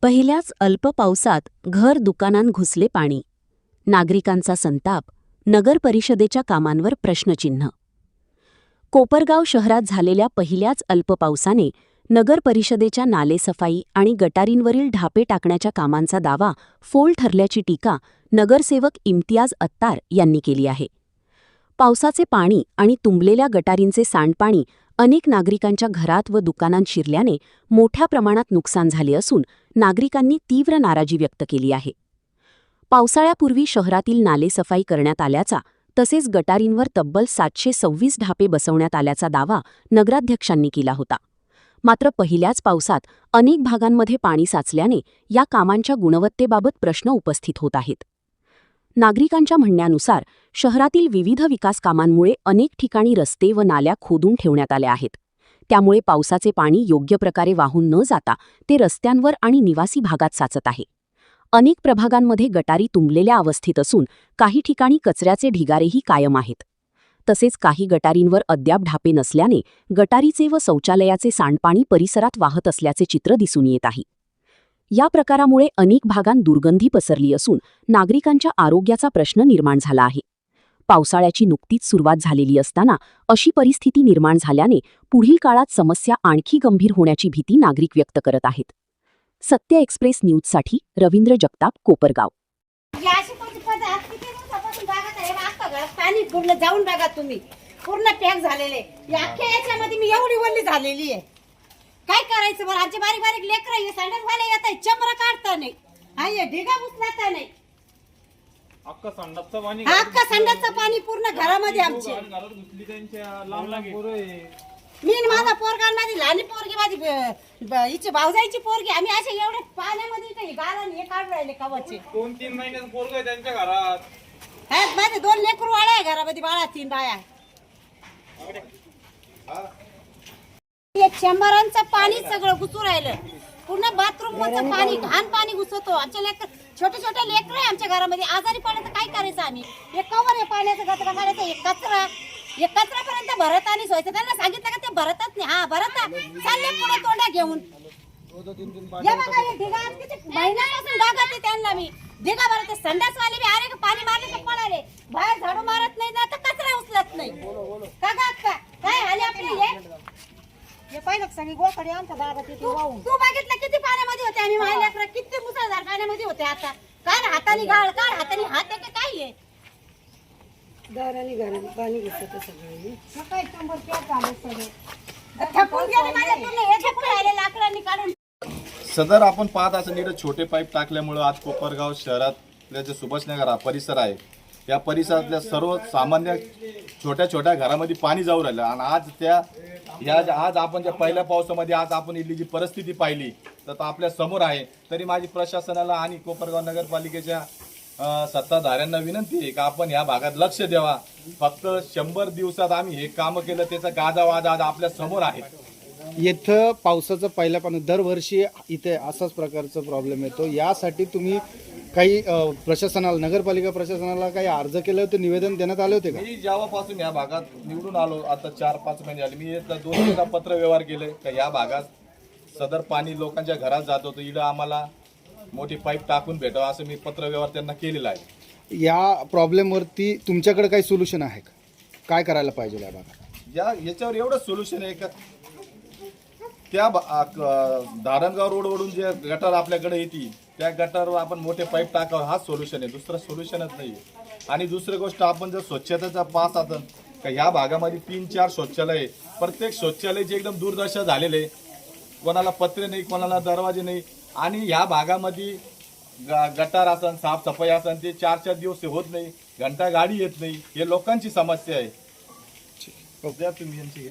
पहिल्याच अल्प पावसात घर दुकानांत घुसले पाणी. नागरिकांचा संताप, नगर परिषदेच्या कामांवर प्रश्नचिन्ह. कोपरगाव शहरात झालेल्या पहिल्याच अल्प पावसाने नगर परिषदेच्या नालेसफाई आणि गटारींवरील ढापे टाकण्याच्या कामांचा दावा फोल ठरल्याची टीका नगरसेवक इम्तियाज अत्तार यांनी केली आहे. पावसाचे पाणी आणि तुंबलेल्या गटारींचे सांडपाणी अनेक नागरिकांच्या घरात व दुकानांत शिरल्याने मोठ्या प्रमाणात नुकसान झाले असून नागरिकांनी तीव्र नाराजी व्यक्त केली आहे. पावसाळ्यापूर्वी शहरातील नालेसफाई करण्यात आल्याचा तसेच गटारींवर तब्बल 726 ढापे बसवण्यात आल्याचा दावा नगराध्यक्षांनी केला होता. मात्र पहिल्याच पावसात अनेक भागांमध्ये पाणी साचल्याने या कामांच्या गुणवत्तेबाबत प्रश्न उपस्थित होत आहेत. नागरिकांच्या म्हणण्यानुसार शहरातील विविध विकास कामांमुळे अनेक ठिकाणी रस्ते व नाल्या खोदून ठेवण्यात आल्या आहेत. त्यामुळे पावसाचे पाणी योग्य प्रकारे वाहून न जाता ते रस्त्यांवर आणि निवासी भागात साचत आहे. अनेक प्रभागांमध्ये गटारी तुंबलेल्या अवस्थेत असून काही ठिकाणी कचऱ्याचे ढिगारेही कायम आहेत. तसेच काही गटारींवर अद्याप ढापे नसल्याने गटारीचे व शौचालयाचे सांडपाणी परिसरात वाहत असल्याचे चित्र दिसून येत आहे. या प्रकारामुळे अनेक भागांत दुर्गंधी पसरली असून नागरिकांच्या आरोग्याचा प्रश्न निर्माण झाला आहे. पावसाळ्याची नुकतीच सुरुवात झालेली असताना अशी परिस्थिती निर्माण झाल्याने पुढील काळात समस्या आणखी गंभीर होण्याची भीती नागरिक व्यक्त करत आहेत. सत्य एक्सप्रेस न्यूजसाठी रवींद्र जगताप, कोपरगाव. पाणी पूर्ण जाऊन बघा तुम्ही, पूर्ण पॅक झालेले. याच्यामध्ये मी एवढी वल्ली झालेली आहे. काय करायचं बरं? आमचे बारीक बारीक लेकरं हे संडास वाले येत आहे, चमरा काढता नाही, हा ढिगा उचलता नाही. अख्खा संडासचं पाणी पूर्ण घरामध्ये आमचे. मी माझा पोरगा, माझी लहान पोरगी, माझी हिची भाऊजाईची पोरगी, आम्ही असे एवढे पाण्यामध्ये गाळण हे काढून राहिले कवचे. 2-3 महिन्याचं पोरग आहे त्यांच्या घरात. माझे 2 लेकरू वाळा आहे घरामध्ये, बाळा 3 बाया. चेंबरांचं पाणी सगळं घुसू राहिलं. पूर्ण बाथरूम वरचं पाणी, घाण पाणी घुसतो. आमच्या लेकर, छोटे छोटे लेकर आहे आमच्या घरामध्ये. आजारी पडलं तर काय करायचं आम्ही? हे कवर हे पाण्याचं गटरा काढायचं, हे कचरापर्यंत भरत आणि सोयचं. त्यांना सांगितलं का ते भरतच नाही. हा भरत चालले पुढे तोंडा घेऊन. या बघा हे ढिगा किती महिन्यापासून डागते त्यांना मी. ढिगा भरते. संडासवाले बी अरे पाणी मारले तर पडाले, बाहेर झाडू मारत नाही ना, तर कचरा उचलत नाही. का काय आले आपले हे पहिलं सगळी गोकडे आमच्या दारात येते वाहून. तू बघितलं किती पाण्यामध्ये होते आम्ही मायलेकर, किती मुसळधार पाण्यामध्ये होते. आता काय हाताने गाळ, काय हाताने हात आहे का काय आहे? दाराने घराने पाणी घुसत सगळे. काय शंभर पॅक झाले सगळे. थकून गेले माझ्या पूर्ण हे थकून राहिले लाकडांनी काढून. सदर आपण पाहत असं नीट छोटे पाईप टाकल्यामुळे आज कोपरगाव शहरातल्या जे सुभाषनगर हा परिसर आहे, या परिसरातल्या सर्व सामान्य छोट्या छोट्या घरामध्ये पाणी जाऊ राहिलं. आणि आज आपण ज्या पहिल्या पावसामध्ये आज आपण इथली जी परिस्थिती पाहिली तर आपल्या समोर आहे. तरी माझी प्रशासनाला आणि कोपरगाव नगरपालिकेच्या सत्ताधाऱ्यांना विनंती आहे की आपण ह्या भागात लक्ष द्यावा. फक्त 100 दिवसात आम्ही हे काम केलं, त्याचा गाजावाजा आज आपल्या समोर आहे. इथं पावसाचं पहिल्या पाणी दरवर्षी इथे असाच प्रकारचा प्रॉब्लेम येतो. यासाठी तुम्ही काही प्रशासनाला, नगरपालिका प्रशासनाला काही अर्ज केले होते, निवेदन देण्यात आले होते का? मी जेव्हापासून या भागात निवडून आलो, आता 4-5 महिने झाले, मी 2 पत्र व्यवहार केले का या भागात सदर पाणी लोकांच्या घरात जात होतं, इथं आम्हाला मोठी पाईप टाकून भेटावं असं मी पत्र व्यवहार त्यांना केलेला आहे. या प्रॉब्लेमवरती तुमच्याकडे काही सोल्युशन आहे का? काय करायला पाहिजे या भागात? याच्यावर एवढंच सोल्युशन आहे का त्या धारणगाव रोडवरून जे गटार आपल्याकडे येते त्या गटारवर आपण मोठे पाईप टाकावं, हा सोल्युशन आहे. दुसरं सोल्युशनच नाही. आणि दुसरी गोष्ट, आपण जर स्वच्छतेचा पास आता का ह्या भागामध्ये 3-4 शौचालय आहे. प्रत्येक शौचालयाची एकदम दुर्दशा झालेले, कोणाला पत्रे नाही, कोणाला दरवाजे नाही. आणि ह्या भागामध्ये गटार असन, साफसफाई असन, ते 4-4 दिवस होत नाही, घंटा गाडी येत नाही. हे लोकांची समस्या आहे. तुम्ही यांची